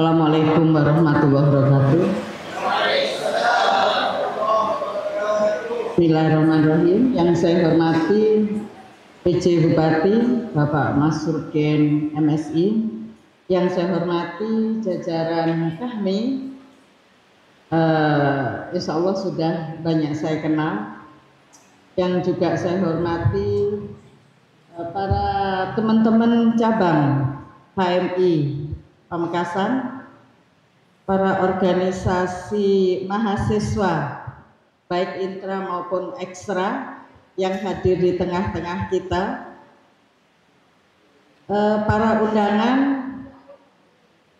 Assalamualaikum warahmatullahi wabarakatuh. Bismillahirrahmanirrahim. Yang saya hormati PJ Bupati Bapak Mas Rudin MSI, yang saya hormati jajaran kami, insya Allah sudah banyak saya kenal. Yang juga saya hormati para teman-teman cabang HMI Pamekasan, para organisasi mahasiswa baik intra maupun ekstra yang hadir di tengah-tengah kita, para undangan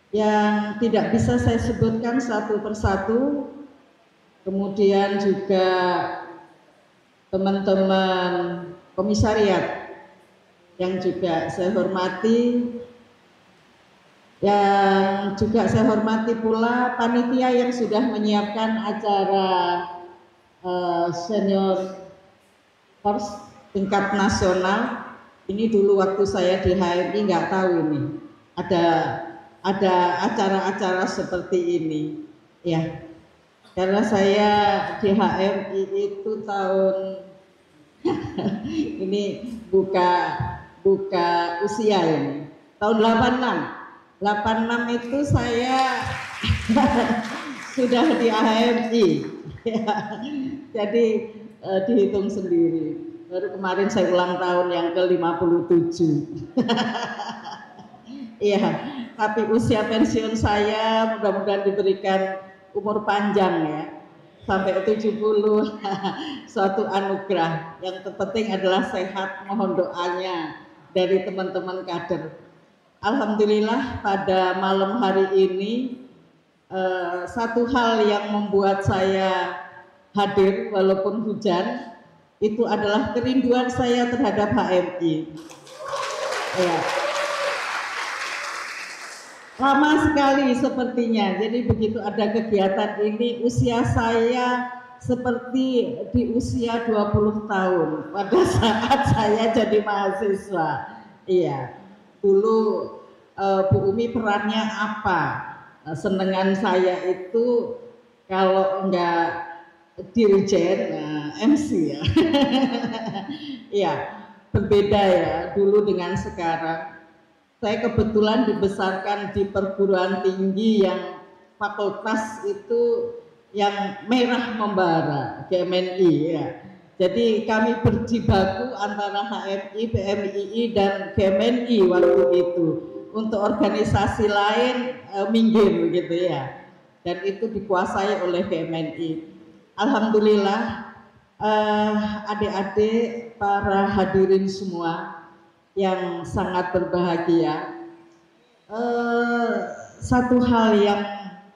yang tidak bisa saya sebutkan satu persatu, kemudian juga teman-teman komisariat yang juga saya hormati, yang juga saya hormati pula panitia yang sudah menyiapkan acara senior Pers tingkat nasional. Ini dulu waktu saya di HMI nggak tahu ini ada acara-acara seperti ini ya, karena saya di HMI itu tahun ini buka usia ini tahun 86 itu saya sudah di HMI ya. Jadi dihitung sendiri, baru kemarin saya ulang tahun yang ke-57. Iya, tapi usia pensiun saya mudah-mudahan diberikan umur panjang ya, sampai 70. Suatu anugerah. Yang terpenting adalah sehat, mohon doanya dari teman-teman kader. Alhamdulillah pada malam hari ini satu hal yang membuat saya hadir walaupun hujan, itu adalah kerinduan saya terhadap HMI ya. Lama sekali sepertinya, jadi begitu ada kegiatan ini usia saya seperti di usia 20 tahun pada saat saya jadi mahasiswa. Iya, dulu Bu Umi perannya apa? Senengan saya itu kalau enggak dirjen, MC ya. Iya, berbeda ya dulu dengan sekarang. Saya kebetulan dibesarkan di perguruan tinggi yang fakultas itu yang merah membara, GMNI ya. Jadi kami berjibaku antara HMI, PMII dan GMNI waktu itu. Untuk organisasi lain minggir gitu ya. Dan itu dikuasai oleh GMNI. Alhamdulillah, adik-adik, para hadirin semua yang sangat berbahagia, satu hal yang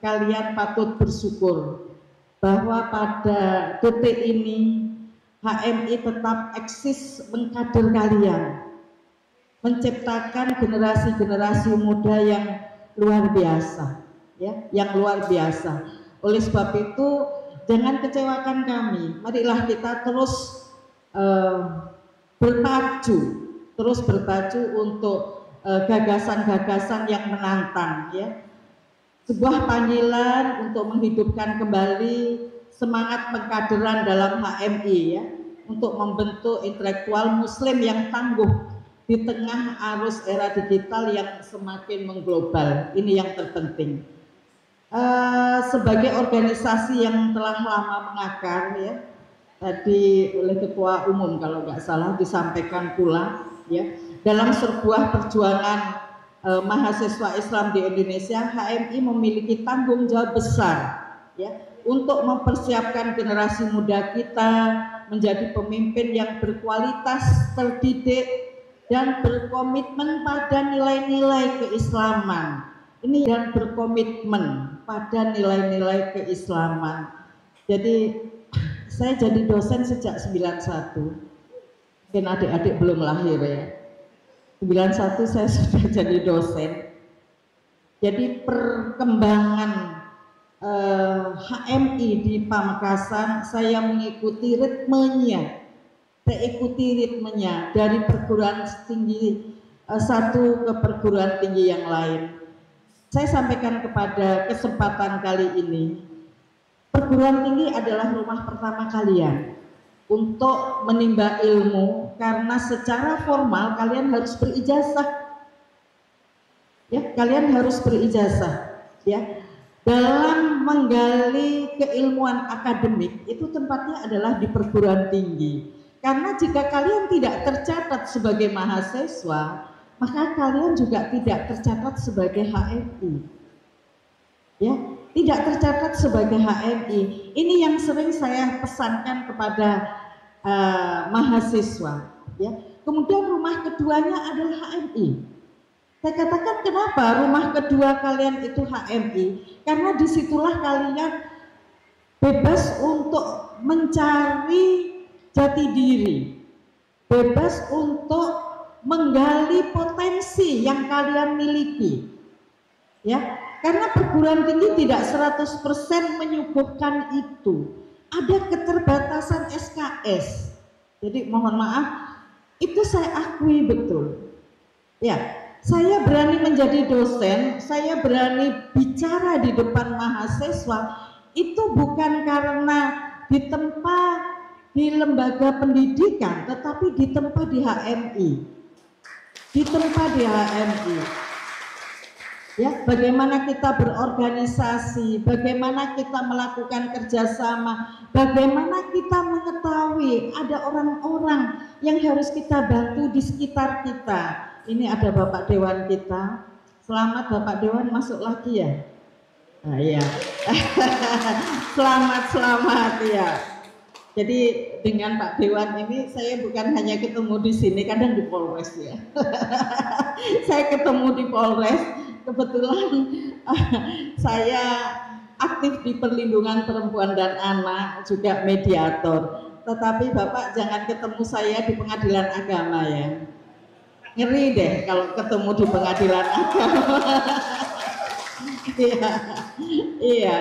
kalian patut bersyukur, bahwa pada detik ini HMI tetap eksis mengkader kalian, menciptakan generasi-generasi muda yang luar biasa ya, yang luar biasa. Oleh sebab itu jangan kecewakan kami, marilah kita terus berpacu untuk gagasan-gagasan yang menantang ya. Sebuah panggilan untuk menghidupkan kembali semangat pengkaderan dalam HMI ya, untuk membentuk intelektual muslim yang tangguh di tengah arus era digital yang semakin mengglobal. Ini yang terpenting. Sebagai organisasi yang telah lama mengakar ya, tadi oleh Ketua Umum kalau nggak salah disampaikan pula ya, dalam sebuah perjuangan mahasiswa Islam di Indonesia, HMI memiliki tanggung jawab besar ya, untuk mempersiapkan generasi muda kita menjadi pemimpin yang berkualitas, terdidik, dan berkomitmen pada nilai-nilai keislaman. Ini dan berkomitmen pada nilai-nilai keislaman. Jadi saya jadi dosen sejak 91. Mungkin adik-adik belum lahir ya. 91 saya sudah jadi dosen. Jadi perkembangan HMI di Pamekasan saya mengikuti ritmenya. Saya ikuti ritmenya dari perguruan tinggi satu ke perguruan tinggi yang lain. saya sampaikan kepada kesempatan kali ini, perguruan tinggi adalah rumah pertama kalian untuk menimba ilmu, karena secara formal kalian harus berijazah. Ya, kalian harus berijazah. Ya, dalam menggali keilmuan akademik itu tempatnya adalah di perguruan tinggi. Karena jika kalian tidak tercatat sebagai mahasiswa, maka kalian juga tidak tercatat sebagai HMI. Ya, tidak tercatat sebagai HMI. Ini yang sering saya pesankan kepada mahasiswa. Ya. Kemudian rumah keduanya adalah HMI. Saya katakan kenapa rumah kedua kalian itu HMI? Karena disitulah kalian bebas untuk mencari jati diri, bebas untuk menggali potensi yang kalian miliki. Ya, karena perguruan tinggi tidak 100% menyuguhkan itu. Ada keterbatasan SKS. Jadi mohon maaf, itu saya akui betul. Ya, saya berani menjadi dosen, saya berani bicara di depan mahasiswa, itu bukan karena ditempa di lembaga pendidikan, tetapi ditempa di HMI. Ditempa di HMI. Ya, bagaimana kita berorganisasi, bagaimana kita melakukan kerjasama, bagaimana kita mengetahui ada orang-orang yang harus kita bantu di sekitar kita. Ini ada Bapak Dewan kita. Selamat Bapak Dewan masuk lagi ya. Nah, iya. Selamat ya. Jadi dengan Pak Dewan ini saya bukan hanya ketemu di sini, kadang di Polres ya. Saya ketemu di Polres. Kebetulan saya aktif di perlindungan perempuan dan anak, juga mediator. Tetapi Bapak jangan ketemu saya di pengadilan agama ya. Ngeri deh kalau ketemu di pengadilan agama. Iya.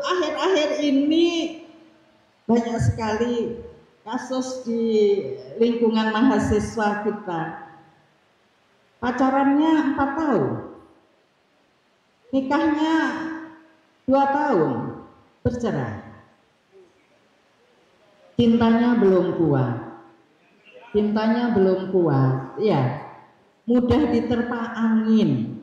Akhir-akhir ini banyak sekali kasus di lingkungan mahasiswa kita. Pacarannya 4 tahun, nikahnya 2 tahun, bercerai. Cintanya belum kuat, ya, mudah diterpa angin.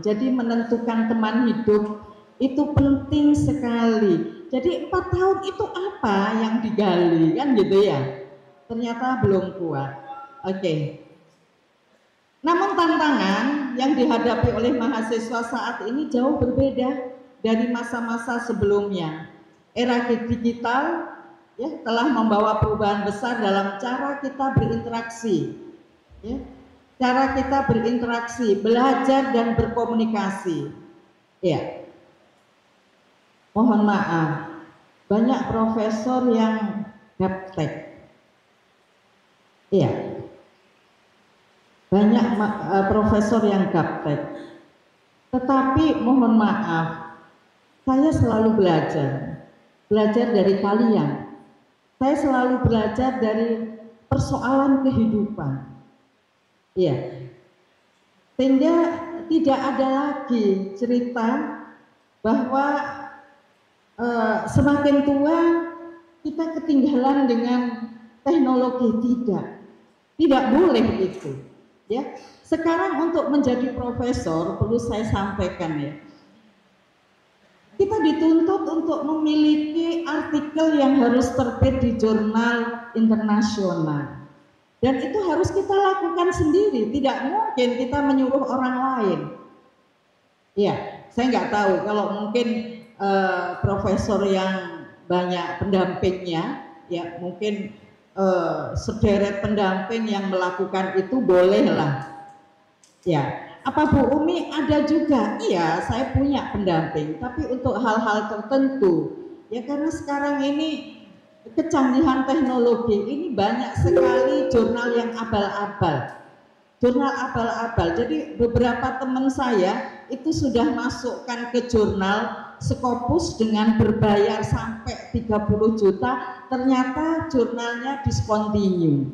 Jadi menentukan teman hidup itu penting sekali. Jadi 4 tahun itu apa yang digali, kan gitu ya? Ternyata belum kuat. Oke. Namun tantangan yang dihadapi oleh mahasiswa saat ini jauh berbeda dari masa-masa sebelumnya. Era digital ya telah membawa perubahan besar dalam cara kita berinteraksi. Ya. Cara kita berinteraksi, belajar dan berkomunikasi. Ya. Mohon maaf, banyak profesor yang gaptek. Iya. Banyak profesor yang gaptek, tetapi mohon maaf, saya selalu belajar dari kalian. Saya selalu belajar dari persoalan kehidupan. Iya, sehingga tidak ada lagi cerita bahwa semakin tua kita ketinggalan dengan teknologi. Tidak boleh itu. Ya, sekarang untuk menjadi profesor perlu saya sampaikan ya, kita dituntut untuk memiliki artikel yang harus terbit di jurnal internasional, dan itu harus kita lakukan sendiri. Tidak mungkin kita menyuruh orang lain. Ya, saya nggak tahu kalau mungkin profesor yang banyak pendampingnya, ya mungkin sederet pendamping yang melakukan itu bolehlah. Ya, apa Bu Umi ada juga? Iya, saya punya pendamping, tapi untuk hal-hal tertentu. Ya karena sekarang ini kecanggihan teknologi ini banyak sekali jurnal yang abal-abal. Jadi beberapa teman saya itu sudah masukkan ke jurnal Scopus dengan berbayar sampai 30 juta, ternyata jurnalnya discontinue.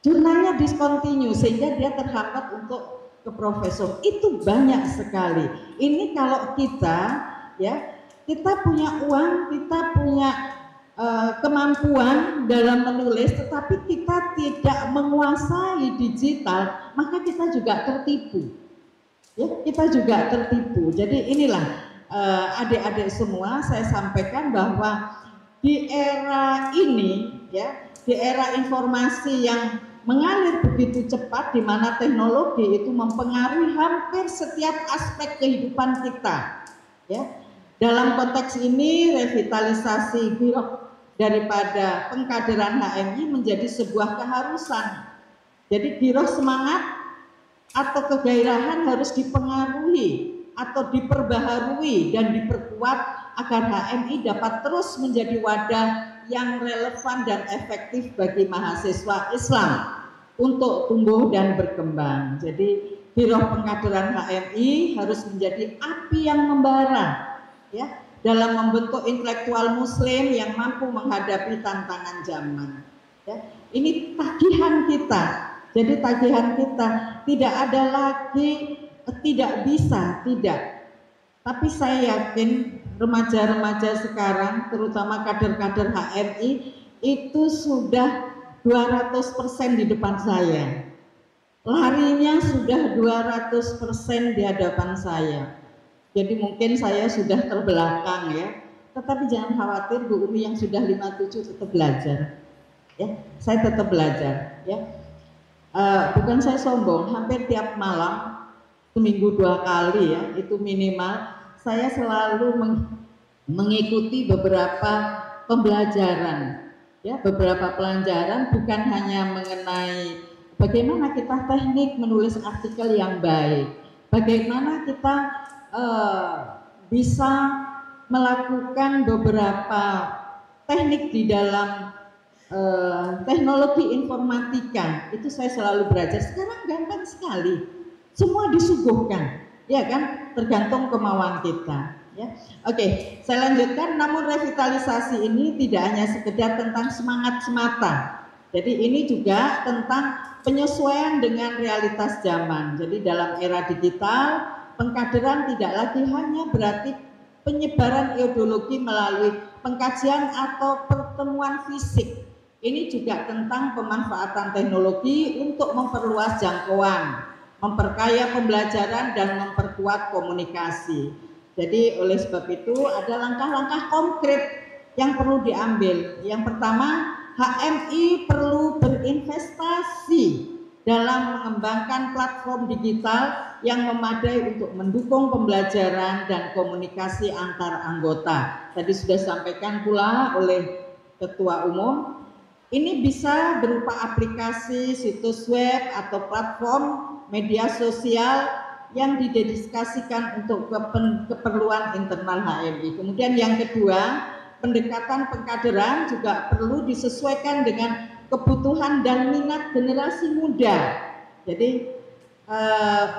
jurnalnya discontinue sehingga dia terhambat untuk ke profesor. Itu banyak sekali. Ini kalau kita ya, kita punya uang, kita punya kemampuan dalam menulis, tetapi kita tidak menguasai digital, maka kita juga tertipu. Ya, kita juga tertipu. Jadi inilah adik-adik semua, saya sampaikan bahwa di era ini, ya, di era informasi yang mengalir begitu cepat, di mana teknologi itu mempengaruhi hampir setiap aspek kehidupan kita. Ya, dalam konteks ini revitalisasi biro daripada pengkaderan HMI menjadi sebuah keharusan. Jadi giroh semangat atau kegairahan harus dipengaruhi atau diperbaharui dan diperkuat agar HMI dapat terus menjadi wadah yang relevan dan efektif bagi mahasiswa Islam untuk tumbuh dan berkembang. Jadi giroh pengkaderan HMI harus menjadi api yang membara, ya, dalam membentuk intelektual muslim yang mampu menghadapi tantangan zaman. Ya, ini tagihan kita. Jadi tagihan kita tidak ada lagi tidak bisa, tidak. Tapi saya yakin remaja-remaja sekarang, terutama kader-kader HMI, itu sudah 200% di depan saya. Larinya sudah 200% di hadapan saya. Jadi mungkin saya sudah terbelakang ya, tetapi jangan khawatir Bu Umi yang sudah 57 tetap belajar. Ya, saya tetap belajar. Ya, bukan saya sombong, hampir tiap malam, seminggu 2 kali ya, itu minimal. Saya selalu mengikuti beberapa pembelajaran, ya, beberapa pelajaran bukan hanya mengenai bagaimana kita teknik menulis artikel yang baik, bagaimana kita bisa melakukan beberapa teknik di dalam teknologi informatika. Itu saya selalu belajar. Sekarang gampang sekali, semua disuguhkan, ya kan, tergantung kemauan kita. Ya. Oke, saya lanjutkan. Namun revitalisasi ini tidak hanya sekedar tentang semangat semata. Jadi ini juga tentang penyesuaian dengan realitas zaman. Jadi dalam era digital, pengkaderan tidak lagi hanya berarti penyebaran ideologi melalui pengkajian atau pertemuan fisik. Ini juga tentang pemanfaatan teknologi untuk memperluas jangkauan, memperkaya pembelajaran dan memperkuat komunikasi. Jadi oleh sebab itu ada langkah-langkah konkret yang perlu diambil. Yang pertama, HMI perlu berinvestasi dalam mengembangkan platform digital yang memadai untuk mendukung pembelajaran dan komunikasi antar anggota. Tadi sudah disampaikan pula oleh Ketua Umum, ini bisa berupa aplikasi, situs web, atau platform media sosial yang didedikasikan untuk keperluan internal HMI. Kemudian yang kedua, pendekatan pengkaderan juga perlu disesuaikan dengan kebutuhan dan minat generasi muda. Jadi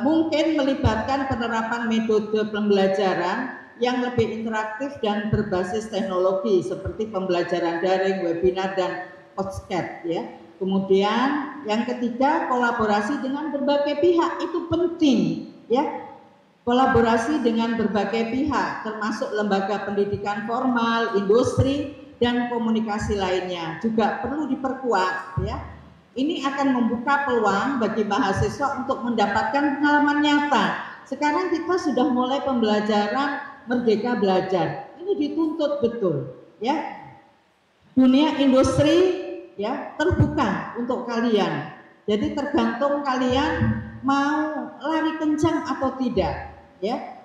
mungkin melibatkan penerapan metode pembelajaran yang lebih interaktif dan berbasis teknologi seperti pembelajaran daring, webinar, dan podcast ya. Kemudian yang ketiga, kolaborasi dengan berbagai pihak itu penting ya. Kolaborasi dengan berbagai pihak termasuk lembaga pendidikan formal, industri, dan komunikasi lainnya juga perlu diperkuat ya. Ini akan membuka peluang bagi mahasiswa untuk mendapatkan pengalaman nyata. Sekarang kita sudah mulai pembelajaran Merdeka Belajar. Ini dituntut betul ya. Dunia industri ya terbuka untuk kalian. Jadi tergantung kalian mau lari kencang atau tidak ya.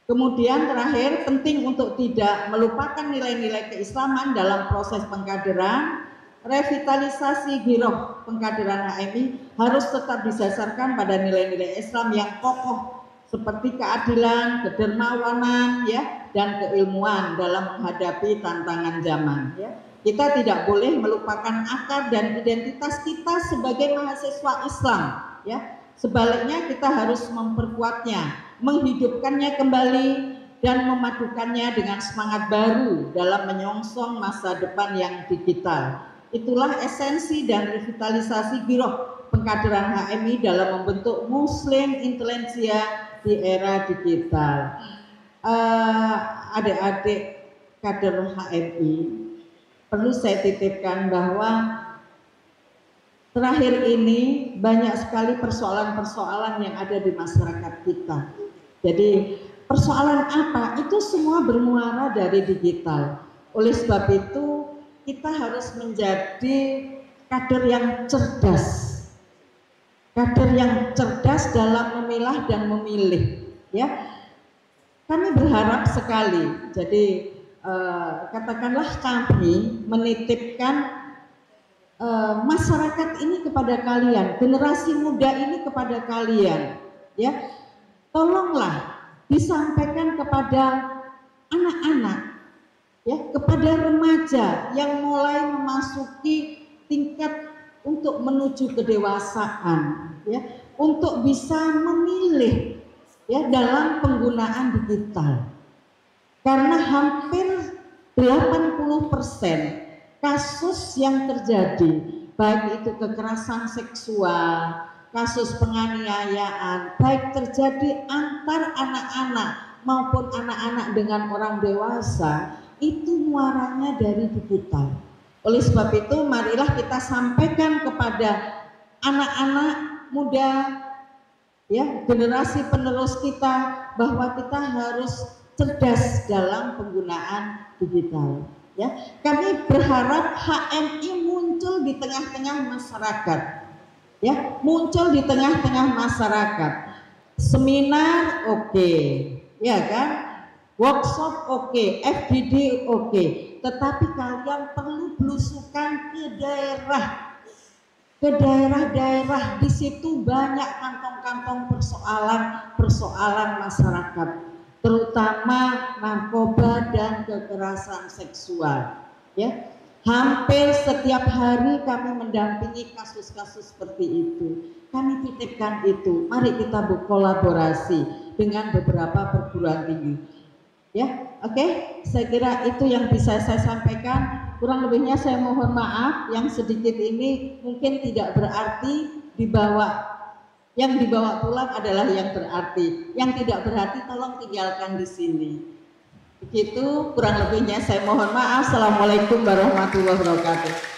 Kemudian terakhir, penting untuk tidak melupakan nilai-nilai keislaman dalam proses pengkaderan. Revitalisasi giroh pengkaderan HMI harus tetap didasarkan pada nilai-nilai Islam yang kokoh seperti keadilan, kedermawanan ya, dan keilmuan dalam menghadapi tantangan zaman ya. Kita tidak boleh melupakan akar dan identitas kita sebagai mahasiswa Islam ya. Sebaliknya kita harus memperkuatnya, menghidupkannya kembali, dan memadukannya dengan semangat baru dalam menyongsong masa depan yang digital. Itulah esensi dan revitalisasi Biro Pengkaderan HMI dalam membentuk Muslim Intelligentsia di era digital. Adik-adik kader HMI, perlu saya titipkan bahwa terakhir ini banyak sekali persoalan-persoalan yang ada di masyarakat kita. Jadi persoalan apa? Itu semua bermuara dari digital. Oleh sebab itu kita harus menjadi kader yang cerdas. Kader yang cerdas dalam memilah dan memilih, ya. Kami berharap sekali. Jadi katakanlah kami menitipkan masyarakat ini kepada kalian, generasi muda ini kepada kalian, ya. Tolonglah disampaikan kepada anak-anak, ya, kepada remaja yang mulai memasuki tingkat untuk menuju kedewasaan, ya, untuk bisa memilih, ya, dalam penggunaan digital. Karena hampir 80% kasus yang terjadi, baik itu kekerasan seksual, kasus penganiayaan, baik terjadi antar anak-anak maupun anak-anak dengan orang dewasa, itu muaranya dari digital. Oleh sebab itu marilah kita sampaikan kepada anak-anak muda, ya, generasi penerus kita, bahwa kita harus cerdas dalam penggunaan digital, ya. Kami berharap HMI muncul di tengah-tengah masyarakat, ya, muncul di tengah-tengah masyarakat. Seminar oke, ya kan? Workshop oke, FGD oke, tetapi kalian perlu belusukan ke daerah-daerah. Di situ banyak kantong-kantong persoalan masyarakat, terutama narkoba dan kekerasan seksual, ya. Hampir setiap hari kami mendampingi kasus-kasus seperti itu. Kami titipkan itu. Mari kita berkolaborasi dengan beberapa perguruan tinggi. Ya, oke. Saya kira itu yang bisa saya sampaikan. Kurang lebihnya saya mohon maaf. Yang sedikit ini mungkin tidak berarti dibawa. Yang dibawa pulang adalah yang berarti. Yang tidak berarti tolong tinggalkan di sini. Begitu kurang lebihnya saya mohon maaf. Assalamualaikum warahmatullahi wabarakatuh.